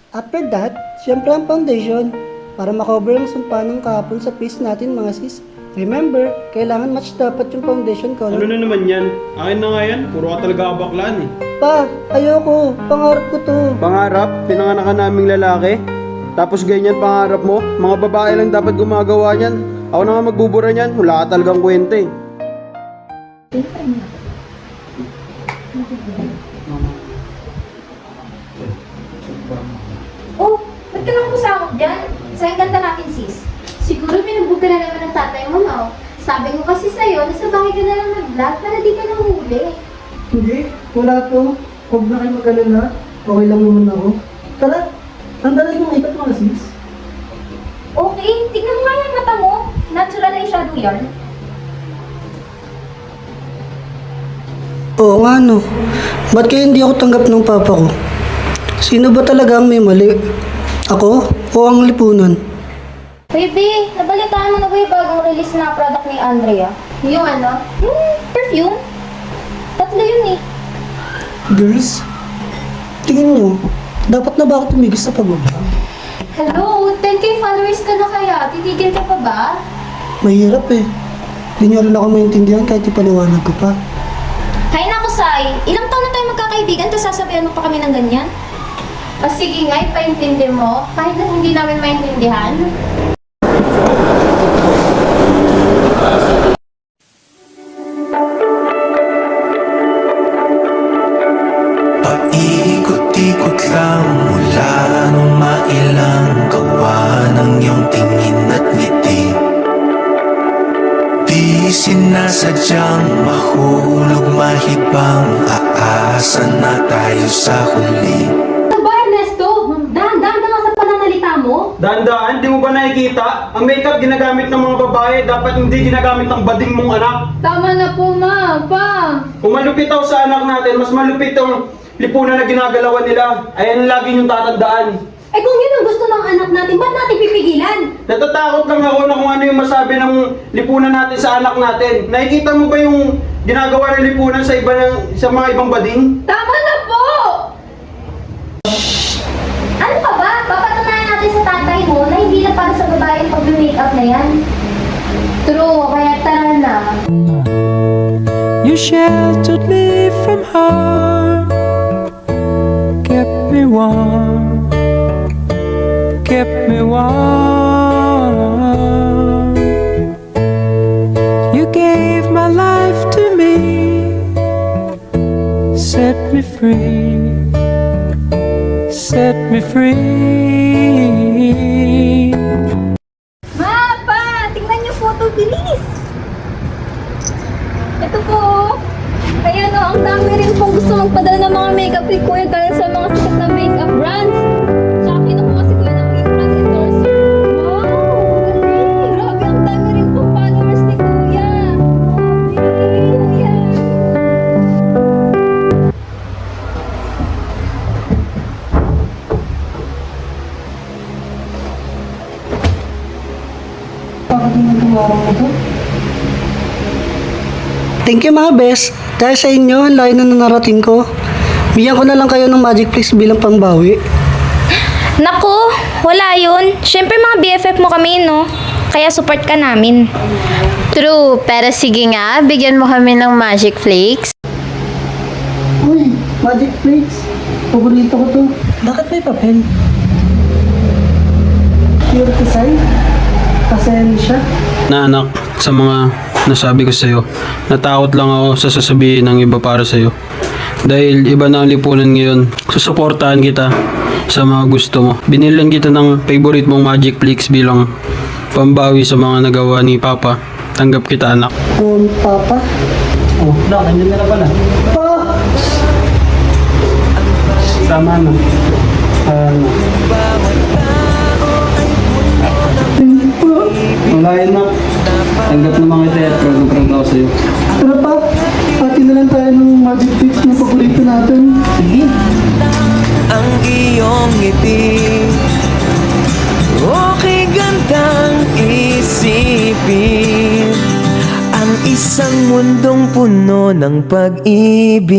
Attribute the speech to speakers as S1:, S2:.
S1: After that, syempre ang foundation para makover ang sumpa ng kahapon sa face natin mga sis. Remember, kailangan match dapat yung foundation color.
S2: Ano na naman yan? Akin na nga yan. Puro ka talaga kabaklaan eh.
S1: Pa, ayoko. Pangarap ko to.
S2: Pangarap? Pinanganakan naming lalaki? Tapos ganyan pangarap mo? Mga babae lang dapat gumagawa niyan. Ako na nga magbubura niyan. Wala ka talagang kwenta eh.
S3: Oh, ba't ka lang kusakot dyan? Saan ganda natin, sis?
S4: Siguro pinagbuka na naman ng tatay mo, no? Sabi ko kasi sa'yo, nasa bahay ka na lang nag-vlog para di ka nahuli.
S1: Hindi, wala to. Huwag na kayo mag-alala. Okay lang naman ako. Tara, tandaan yung makeup mga sis.
S3: Okay, tignan mo nga yung mata mo. Natural na yung shadow yarn.
S1: Oo nga no. Ba't kaya hindi ako tanggap ng papa ko? Sino ba talaga ang may mali? Ako o ang lipunan?
S3: Baby, nabalitaan mo na ba yung bagong release na product ni Andrea?
S4: Yung ano?
S3: Yung perfume. Tatlo yun eh.
S1: Girls, tingin nyo, dapat na ba ako tumigil sa pagbaba?
S4: Hello, 10k followers ka na kaya? Titigil ka pa ba?
S1: Mahirap eh. Hindi nyo rin ako maintindihan kahit ipaliwanag ko pa.
S3: Hay naku, Sai. Ilang taon na tayo magkakaibigan tapos sasabihan mo pa kami ng ganyan?
S4: O sige nga, ipaintindi mo. Kahit na hindi namin maintindihan.
S5: Paikot-ikot lang mula nung mailang gawa ng iyong tingin at ngiti. Di sinasadyang mahulog mahibang, aasa na tayo sa huli.
S4: Ano ba, Ernesto? Dahan-dahan ka nga sa pananalita mo.
S2: Dahan-dahan, di mo ba nakikita? Ang makeup ginagamit ng mga babae, dapat hindi ginagamit ng bading mong anak.
S4: Tama na po, ma. Pa.
S2: Kung malupit ako sa anak natin, mas malupit ang lipunan na ginagalawan nila. Ayan lagi yung tatandaan.
S4: Eh kung yun ang gusto ng anak natin, ba't natin pipigilan?
S2: Natatakot lang ako na kung ano yung masabi ng lipunan natin sa anak natin. Nakikita mo ba yung ginagawa ng lipunan sa mga ibang bading?
S4: Tama na po!
S3: Ano ka ba? Papatunayan natin sa tatay mo na hindi na para sa babae yung pag-makeup na yan.
S4: True, kaya tara na.
S6: You sheltered me from harm, kept me warm, kept me warm. You gave my life to me, set me free, set me free.
S3: Ma, pa! Tingnan niyo photo, bilis! Ito po. Kaya no, ang dami rin pong gusto magpadala ng mga makeup ni Kuya galing sa mga sikat na makeup brands. Tsaka kinukuha si Kuya ng makeup endorser. Wow! Galing! Grabe, ang dami rin pong followers ni Kuya. Grabe, Kuya.
S1: Bakit hindi tumarang na to? Thank you mga best. Dahil sa inyo, ang layo na narating ko. Bigyan ko na lang kayo ng Magic Flix bilang pambawi.
S3: Naku, wala yun. Siyempre mga BFF mo kami, no? Kaya support ka namin.
S7: True, pero sige nga, bigyan mo kami ng Magic Flakes.
S1: Uy, Magic Flix. Paborito ko to. Bakit may papel? Pure design? Pasensya.
S2: Na anak, sa mga nasabi ko sa'yo, natakot lang ako sa sasabihin ng iba para sa'yo. Dahil iba na ang lipunan ngayon, susuportahan kita sa mga gusto mo. Binilan kita ng favorite mong Magic Flix bilang pambawi sa mga nagawa ni Papa. Tanggap kita anak.
S1: Papa?
S2: Oh, nandiyan na pala.
S1: Pa!
S2: Tama na. Wala yun na. Tanggap na mga ito at proud ako sa'yo.
S1: Tara pa, pati na lang tayo ng Magic Flix na paborito natin. Sige.
S6: Ang iyong ngiti, okay gandang isipin. Ang isang mundong puno ng pag-ibig.